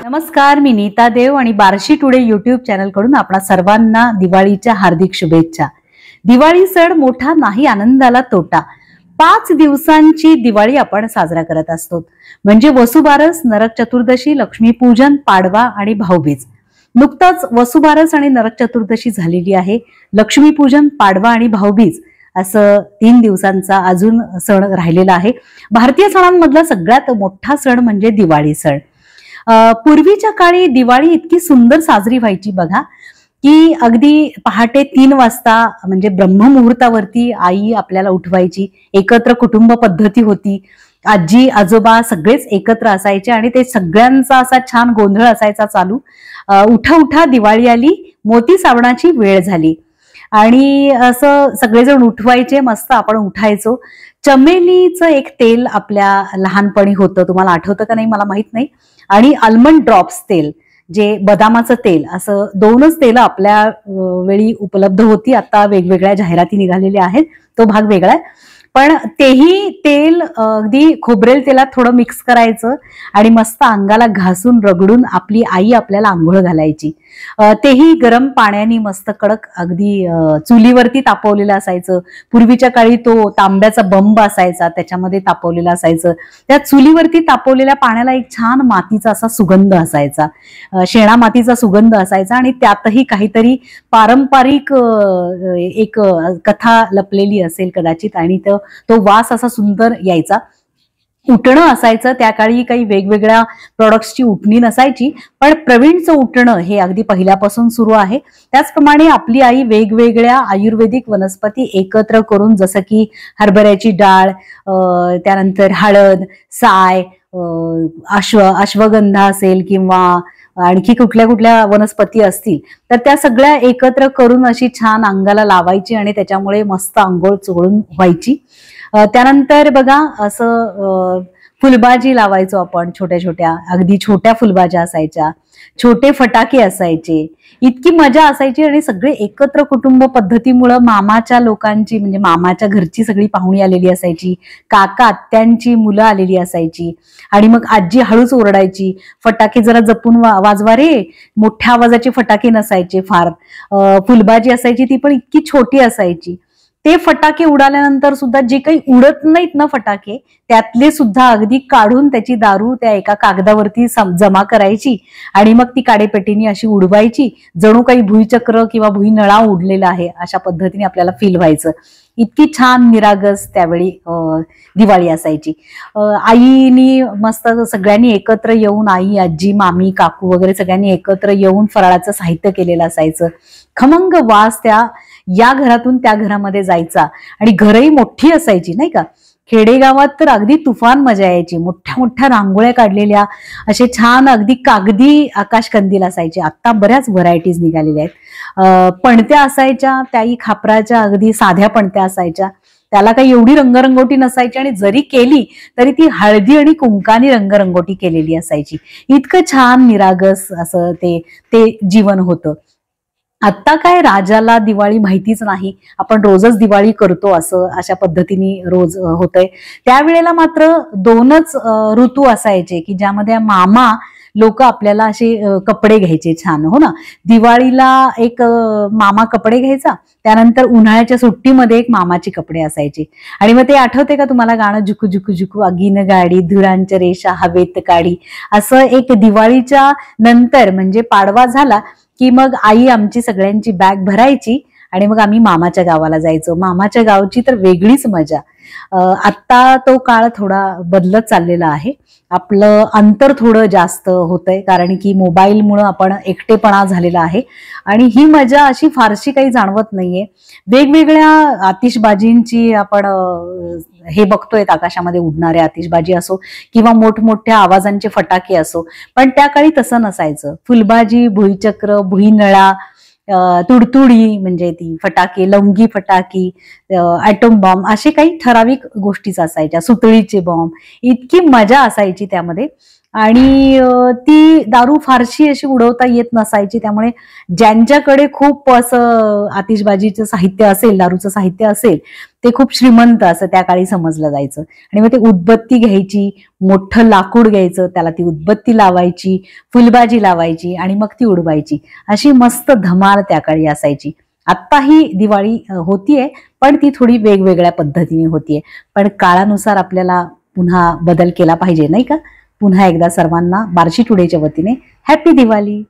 नमस्कार, मी नीता देव आणि Barshi today YouTube channel कडून आपणा सर्वांना दिवाळीच्या हार्दिक शुभेच्छा। दिवाळी सण मोठा नाही, आनंदाला तोटा। 5 दिवसांची दिवाळी आपण साजरा करत असतो, म्हणजे वसुबारस, नरक चतुर्दशी, लक्ष्मीपूजन, पाडवा आणि भाऊबीज। नुकताच वसुबारस आणि नरक चतुर्दशी झालेली आहे। लक्ष्मीपूजन, पाडवा आणि भाऊबीज असं 3 दिवसांचा अजून सण राहिलेला आहे। भारतीय सणांमधला सगळ्यात मोठा सण म्हणजे दिवाळी सण। पूर्वीच्या काळी दिवाळी इतकी सुंदर साजरी व्हायची बघा, की अगदी पहाटे 3 वाजता म्हणजे ब्रह्ममुहूर्तावरती आई आपल्याला उठवायची। एकत्र कुटुंब पद्धती होती, आजी आजोबा सगळेच एकत्र असायचे आणि ते सगळ्यांचा असा छान गोंधळ असायचा चालू। उठा उठा दिवाळी आली, मोती साबणाची वेळ झाली आणि असं सगळेजण उठवायचे, मस्त आपण उठायचो। चमेलीचं एक तेल आपल्या लहानपणी होतं, तुम्हाला आठवतं का नाही मला माहित नाही। आणि आल्मंड ड्रॉप्स तेल, जे बदामाचं तेल, असं 2च तेल आपल्या वेळी उपलब्ध होती। आता वेगवेगळ्या जाहिराती निघालेल्या आहेत, तो भाग वेगळा आहे। पण तेही तेल अगदी खोबरेल तेलात थोडं मिक्स करायचं आणि मस्त अंगाला घासून रगडून आपली आई आपल्याला आंघोळ घालायची। तेही गरम पाण्याने मस्त कडक, अगदी चुलीवरती तापवलेलं असायचं। पूर्वीच्या काळी तो तांब्याचा बंब असायचा, त्याच्यामध्ये तापवलेला असायचं। त्या चुलीवरती तापवलेल्या पाण्याला एक छान मातीचा असा सुगंध असायचा, शेणा मातीचा सुगंध असायचा आणि त्यातही काहीतरी पारंपरिक एक कथा लपलेली असेल कदाचित, आणि तो वास असा सुंदर यायचा। उठणं असायचं, त्या काळी काही वेगवेगळ्या प्रोडक्ट्सची उठणी नसायची, पण प्रवीणचं उठणं हे अगदी पहिल्यापासून सुरू आहे। त्याचप्रमाणे आपली आई वेगवेगळ्या आयुर्वेदिक वनस्पती एकत्र करून, जसं की हरभऱ्याची डाळ, त्यानंतर हळद, साय, अश्वगंधा असेल किंवा आणखी कुठल्या कुठल्या वनस्पती असतील, तर त्या सगळ्या एकत्र करून अशी छान अंगाला लावायची आणि त्याच्यामुळे मस्त अंघोळ चोळून व्हायची। त्यानंतर बघा असं फुलबाजी लावायचो आपण, छोट्या छोट्या, अगदी छोट्या फुलबाज्या असायच्या, छोटे फटाके असायचे, इतकी मजा असायची। आणि सगळे एकत्र कुटुंब पद्धतीमुळे मामाच्या लोकांची, म्हणजे मामाच्या घरची सगळी पाहुणी आलेली असायची, काका आत्यांची मुलं आलेली असायची आणि मग आजी हळूच ओरडायची, फटाके जरा जपून वाजवा रे। मोठ्या आवाजाचे फटाके नसायचे फार। फुलबाजी असायची ती पण इतकी छोटी असायची। ते फटाके उडाल्यानंतर सुद्धा जे काही उडत नाहीत ना फटाके, त्यातले सुद्धा अगदी काढून त्याची दारू त्या एका कागदावरती जमा करायची आणि मग ती काडेपेटीने अशी उडवायची, जणू काही भुईचक्र किंवा भुईनळा उडलेला आहे अशा पद्धतीने आपल्याला फील व्हायचं। इतकी छान निरागस त्यावेळी दिवाळी असायची। आईनी मस्त सगळ्यांनी एकत्र येऊन, आई आजी मामी काकू वगैरे सगळ्यांनी एकत्र येऊन फराळाचं साहित्य केलेलं असायचं। खमंग वास या घरातून त्या घरामध्ये जायचा आणि घरही मोठी असायची नाही का। खेडेगावात तर अगदी तुफान मजा यायची, मोठ्या मोठ्या रांगोळ्या काढलेल्या, असे छान अगदी कागदी आकाश कंदील असायचे। आता बऱ्याच व्हरायटीज निघालेल्या आहेत। पणत्या असायच्या, त्याही खापराच्या अगदी साध्या पणत्या असायच्या, त्याला काही एवढी रंगरंगोटी नसायची आणि जरी केली तरी ती हळदी आणि कुंकानी रंगरंगोटी केलेली असायची। इतकं छान निरागस असं ते जीवन होतं। आता काय, राजाला दिवाळी माहितीच नाही, आपण रोजच दिवाळी करतो असं अशा पद्धतीने रोज होतंय। त्यावेळेला मात्र 2च ऋतू असायचे की ज्यामध्ये मामा लोक आपल्याला असे कपडे घ्यायचे छान, हो ना। दिवाळीला एक मामा कपडे घ्यायचा, त्यानंतर उन्हाळ्याच्या सुट्टीमध्ये एक मामाचे कपडे असायचे। आणि मग ते आठवते का तुम्हाला गाणं, झुकू झुकू झुकू अगीन गाडी, धुरांच्या रेषा हवेत काढी, असं एक दिवाळीच्या नंतर म्हणजे पाडवा झाला की मग आई आमची सगळ्यांची बॅग भरायची आणि मग आम्ही मामाच्या गावाला जायचो। मामाच्या गावची तर वेगळीच मजा। आता तो काळ थोडा बदलत चाललेला आहे, आपलं अंतर थोडं जास्त होतंय, कारण की मोबाईलमुळे आपण एकटेपणा झालेला आहे आणि ही मजा अशी फारशी काही जाणवत नाहीये। वेगवेगळ्या आतिषबाजींची आपण हे बघतोय, आकाशामध्ये उडणाऱ्या आतिषबाजी असो किंवा मोठमोठ्या आवाजांचे फटाके असो, पण त्या काळी तसं नसायचं। फुलबाजी, भुईचक्र, भुईनळा, तुडतुडी म्हणजे ती फटाके, लवंगी फटाकी, ॲटम बॉम्ब, असे काही ठराविक गोष्टीच असायच्या, सुतळीचे बॉम्ब, इतकी मजा असायची त्यामध्ये। आणि ती दारू फारशी अशी उडवता येत नसायची. त्यामुळे ज्यांच्याकडे खूप असं आतिषबाजीचं साहित्य असेल, दारूचं साहित्य असेल, ते खूप श्रीमंत असं त्या काळी समजलं जायचं. आणि मग ते उदबत्ती घ्यायची, मोठं लाकूड घ्यायचं, त्याला ती उदबत्ती लावायची, फुलबाजी लावायची आणि मग ती उडवायची. अशी मस्त धमाल त्या काळी असायची. आत्ताही दिवाळी होतीये, पण ती थोडी वेगवेगळ्या पद्धतीने होतीये. पण काळानुसार आपल्याला पुन्हा बदल केला पाहिजे, नाही का? पुन्हा एकदा सर्वांना बार्शी टुडेच्या वतीने हॅपी दिवाळी.